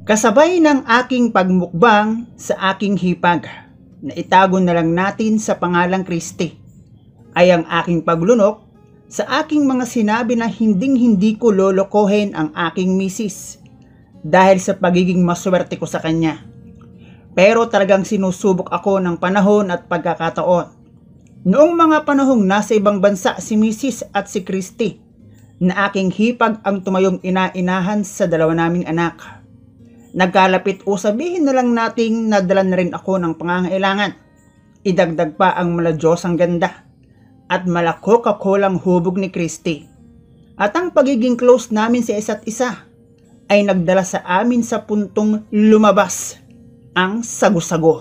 Kasabay ng aking pagmukbang sa aking hipag na itago na lang natin sa pangalang Kristi ay ang aking paglunok sa aking mga sinabi na hinding-hindi ko lolokohin ang aking misis dahil sa pagiging maswerte ko sa kanya. Pero talagang sinusubok ako ng panahon at pagkakataon. Noong mga panahong nasa ibang bansa si misis at si Kristi na aking hipag ang tumayong ina-inahan sa dalawa naming anak. Nagkalapit o sabihin na lang nating nadala na rin ako ng pangangailangan. Idagdag pa ang maladyosang ganda at malakok-kakolang hubog ni Kristi. At ang pagiging close namin sa isa't isa ay nagdala sa amin sa puntong lumabas ang sago-sago.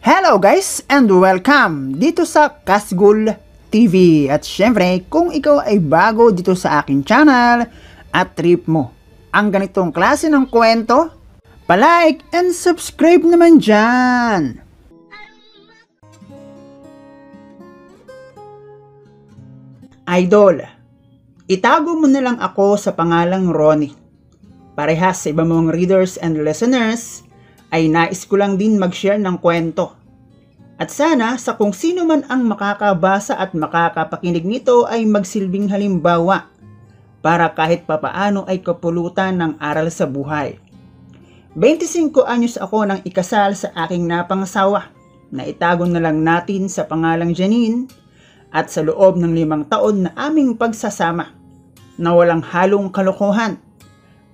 Hello guys and welcome dito sa Kasgul TV. At syempre, kung ikaw ay bago dito sa aking channel at trip mo ang ganitong klase ng kwento, palike and subscribe naman dyan. Idol, itago mo na lang ako sa pangalang Ronnie. Parehas sa iba mong readers and listeners, ay nais ko lang din mag-share ng kwento. At sana sa kung sino man ang makakabasa at makakapakinig nito ay magsilbing halimbawa para kahit papaano ay kapulutan ng aral sa buhay. 25 anyos ako nang ikasal sa aking napangasawa na itago na lang natin sa pangalang Janine, at sa loob ng 5 taon na aming pagsasama na walang halong kalokohan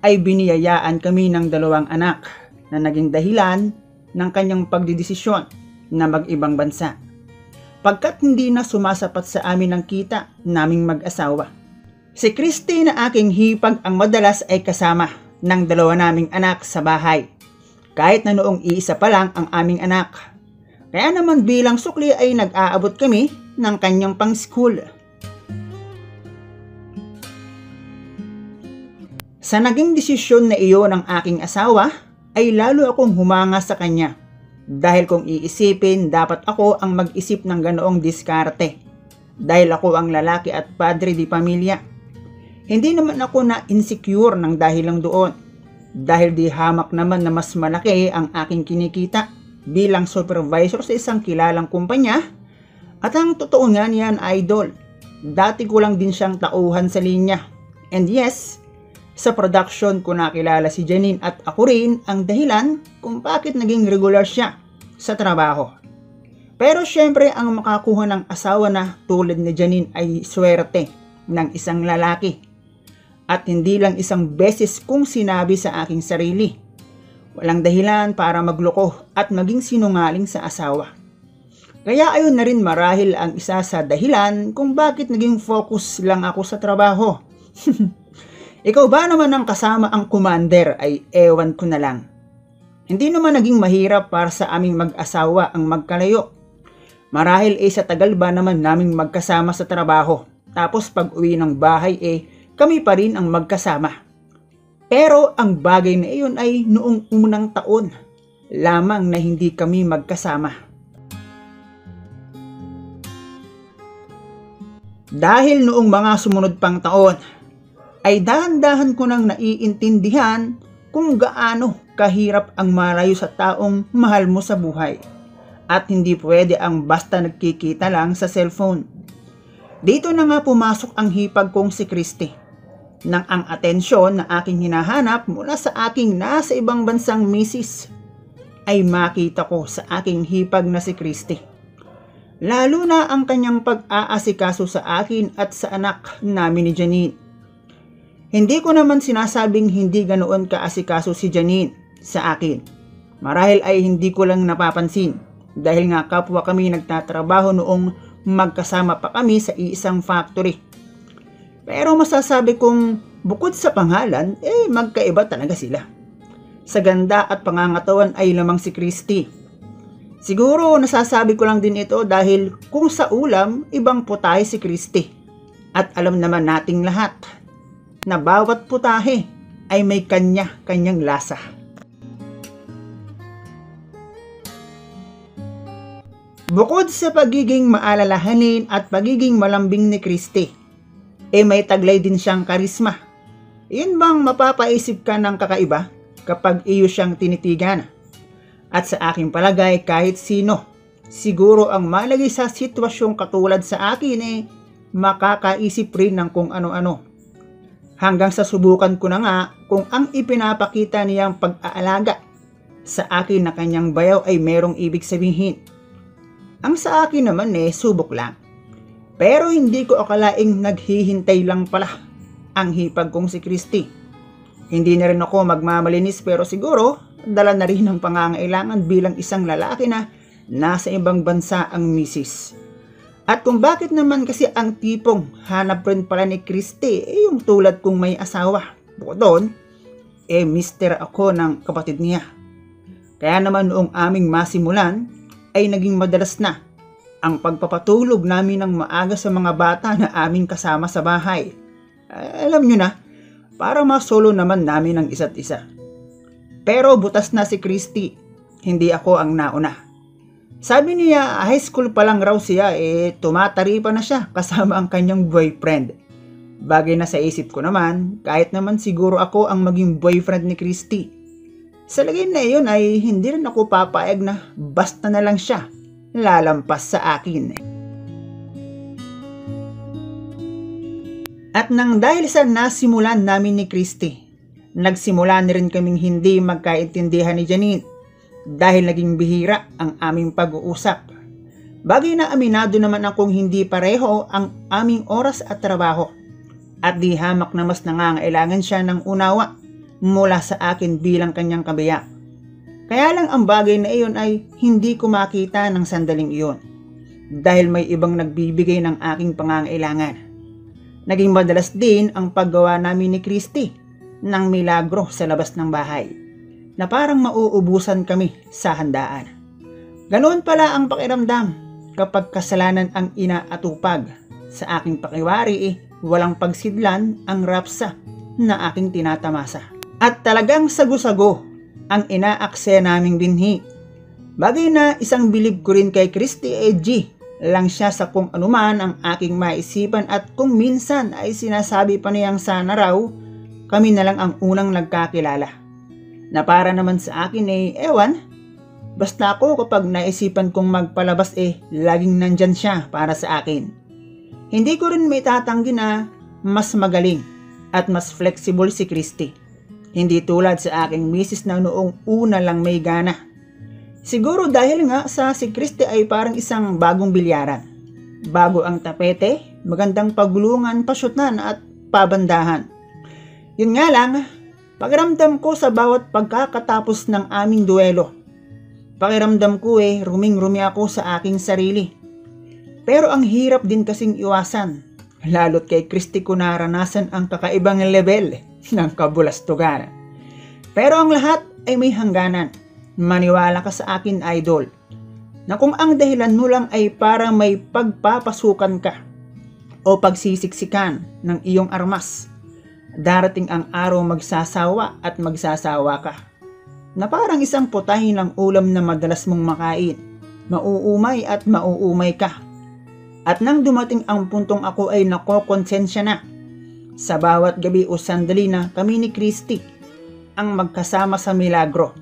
ay biniyayaan kami ng 2 anak na naging dahilan ng kanyang pagdidesisyon na mag-ibang bansa. Pagkat hindi na sumasapat sa amin ang kita naming mag-asawa. Si Kristi na aking hipag ang madalas ay kasama ng 2 naming anak sa bahay. Kahit na noong iisa pa lang ang aming anak. Kaya naman bilang sukli ay nag-aabot kami ng kanyang pang-school. Sa naging desisyon na iyon ng aking asawa ay lalo akong humanga sa kanya. Dahil kung iisipin, dapat ako ang mag-isip ng ganoong diskarte. Dahil ako ang lalaki at padre di pamilya. Hindi naman ako na insecure ng dahil lang doon. Dahil di hamak naman na mas malaki ang aking kinikita bilang supervisor sa isang kilalang kumpanya. At ang totoo nga niyan, idol, dati ko lang din siyang tauhan sa linya. And yes, sa production ko nakilala si Janine at ako rin ang dahilan kung bakit naging regular siya sa trabaho. Pero syempre ang makakuha ng asawa na tulad ni Janine ay swerte ng isang lalaki. At hindi lang isang beses kung sinabi sa aking sarili. Walang dahilan para magloko at maging sinungaling sa asawa. Kaya ayun na rin marahil ang isa sa dahilan kung bakit naging focus lang ako sa trabaho. Ikaw ba naman ang kasama ang commander ay ewan ko na lang. Hindi naman naging mahirap para sa aming mag-asawa ang magkalayo. Marahil sa tagal ba naman naming magkasama sa trabaho. Tapos pag uwi ng bahay kami pa rin ang magkasama. Pero ang bagay na iyon ay noong unang taon lamang na hindi kami magkasama. Dahil noong mga sumunod pang taon, ay dahan-dahan ko nang naiintindihan kung gaano kahirap ang malayo sa taong mahal mo sa buhay. At hindi pwede ang basta nagkikita lang sa cellphone. Dito na nga pumasok ang hipag kong si Kristi. Nang ang atensyon na aking hinahanap mula sa aking nasa ibang bansang misis ay makita ko sa aking hipag na si Kristi. Lalo na ang kanyang pag-aasikaso sa akin at sa anak namin ni Janine. Hindi ko naman sinasabing hindi ganoon kaasikaso si Janine sa akin. Marahil ay hindi ko lang napapansin dahil nga kapwa kami nagtatrabaho noong magkasama pa kami sa iisang factory. Pero masasabi kong bukod sa pangalan, magkaiba talaga sila. Sa ganda at pangangatawan ay lamang si Kristi. Siguro nasasabi ko lang din ito dahil kung sa ulam, ibang putahe si Kristi. At alam naman nating lahat na bawat putahe ay may kanya-kanyang lasa. Bukod sa pagiging maalalahanin at pagiging malambing ni Kristi, may taglay din siyang karisma Iyon bang mapapaisip ka ng kakaiba kapag iyo siyang tinitigan? At sa aking palagay, kahit sino, siguro ang malagay sa sitwasyong katulad sa akin makakaisip rin ng kung ano-ano. Hanggang sa subukan ko na nga kung ang ipinapakita niyang pag-aalaga sa akin na kanyang bayaw ay merong ibig sabihin. Ang sa akin naman subok lang. Pero hindi ko akalaing naghihintay lang pala ang hipag kong si Christy. Hindi na rin ako magmamalinis pero siguro dala na rin ng pangangailangan bilang isang lalaki na nasa ibang bansa ang misis. At kung bakit naman kasi ang tipong hanap rin pala ni Christy yung tulad kong may asawa. Bukod doon, mister ako ng kapatid niya. Kaya naman noong aming masimulan ay naging madalas na ang pagpapatulog namin ng maaga sa mga bata na aming kasama sa bahay. Alam nyo na, para masolo naman namin ang isa't isa. Pero butas na si Christy, hindi ako ang nauna. Sabi niya high school pa lang raw siya tumatari pa na siya kasama ang kanyang boyfriend. Bagay na sa isip ko naman, kahit naman siguro ako ang maging boyfriend ni Christy. Sa lagay na iyon ay hindi rin ako papayag na basta na lang siya lalampas sa akin. At nang dahil sa nasimulan namin ni Christy, nagsimula na rin kaming hindi magkaintindihan ni Janine dahil naging bihira ang aming pag-uusap. Bagay na aminado naman akong hindi pareho ang aming oras at trabaho at di hamak na mas nangangailangan siya ng unawa mula sa akin bilang kanyang kabiyak. Kaya lang ang bagay na iyon ay hindi ko makita ng sandaling iyon dahil may ibang nagbibigay ng aking pangangailangan. Naging madalas din ang paggawa namin ni Christy ng milagro sa labas ng bahay na parang mauubusan kami sa handaan. Ganoon pala ang pakiramdam kapag kasalanan ang inaatupag. Sa aking pakiwari walang pagsidlan ang rapsa na aking tinatamasa. At talagang sago-sago ang inaakse naming binhi. Bagay na isang bilib ko rin kay Christy G lang siya sa kung anuman ang aking maisipan at kung minsan ay sinasabi pa niyang sana raw kami na lang ang unang nagkakilala. Na para naman sa akin ewan, basta ako kapag naisipan kong magpalabas laging nandyan siya para sa akin. Hindi ko rin may tatanggi na mas magaling at mas flexible si Christy. Hindi tulad sa aking misis na noong una lang may gana. Siguro dahil nga sa si Christy ay parang isang bagong bilyaran. Bago ang tapete, magandang pagulungan, pasyutnan at pabandahan. Yun nga lang, pakiramdam ko sa bawat pagkakatapos ng aming duelo. Pakiramdam ko ruming-rumi ako sa aking sarili. Pero ang hirap din kasing iwasan. Lalo't kay Christy ko naranasan ang kakaibang level ng kabulastugan. Pero ang lahat ay may hangganan. Maniwala ka sa akin, idol, na kung ang dahilan mo lang ay para may pagpapasukan ka o pagsisiksikan ng iyong armas, darating ang araw magsasawa at magsasawa ka. Na parang isang putahin ng ulam na madalas mong makain, mauumay at mauumay ka. At nang dumating ang puntong ako ay nakokonsensya na, sa bawat gabi o sandali na kami ni Christy ang magkasama sa milagro,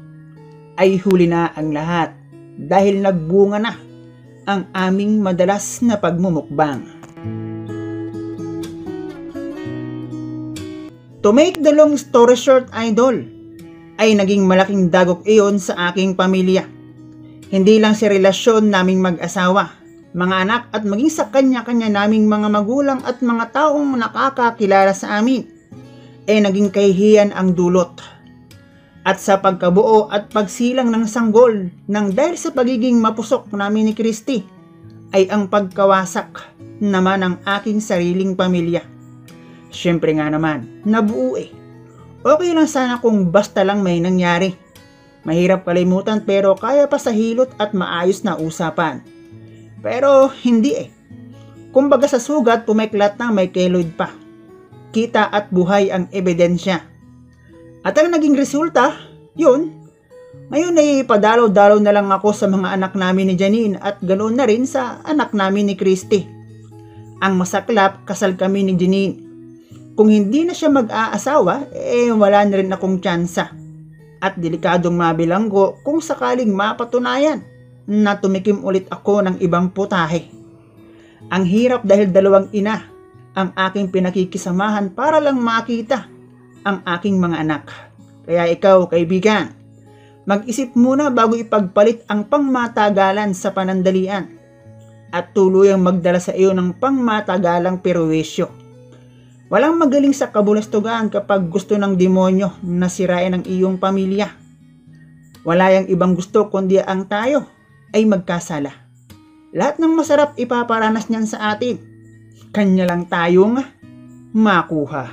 ay huli na ang lahat dahil nagbunga na ang aming madalas na pagmumukbang. To make the long story short, idol, ay naging malaking dagok iyon sa aking pamilya. Hindi lang sa relasyon naming mag-asawa, mga anak at maging sa kanya-kanya naming mga magulang at mga taong nakakakilala sa amin, naging kahihiyan ang dulot. At sa pagkabuo at pagsilang ng sanggol nang dahil sa pagiging mapusok namin ni Christy ay ang pagkawasak naman ng aking sariling pamilya. Siyempre nga naman, nabuo Okay lang sana kung basta lang may nangyari. Mahirap kalimutan pero kaya pa sa hilot at maayos na usapan. Pero hindi Kumbaga sa sugat pumeklat na may keloid pa. Kita at buhay ang ebidensya. At ang naging resulta, yun, ngayon ay padalaw-dalaw na lang ako sa mga anak namin ni Janine at ganoon na rin sa anak namin ni Christy. Ang masaklap, kasal kami ni Janine. Kung hindi na siya mag-aasawa, wala na rin akong tsansa. At delikadong mabilanggo kung sakaling mapatunayan na tumikim ulit ako ng ibang putahe. Ang hirap dahil dalawang ina ang aking pinakikisamahan para lang makita ang aking mga anak. Kaya ikaw, kaibigan, mag-isip muna bago ipagpalit ang pangmatagalan sa panandalian at tuluyang magdala sa iyo ng pangmatagalang perwisyo. Walang magaling sa kabulastugan kapag gusto ng demonyo na sirain ang iyong pamilya. Wala yang ibang gusto kundi ang tayo ay magkasala. Lahat ng masarap ipaparanas niyan sa atin. Kanya lang tayong makuha.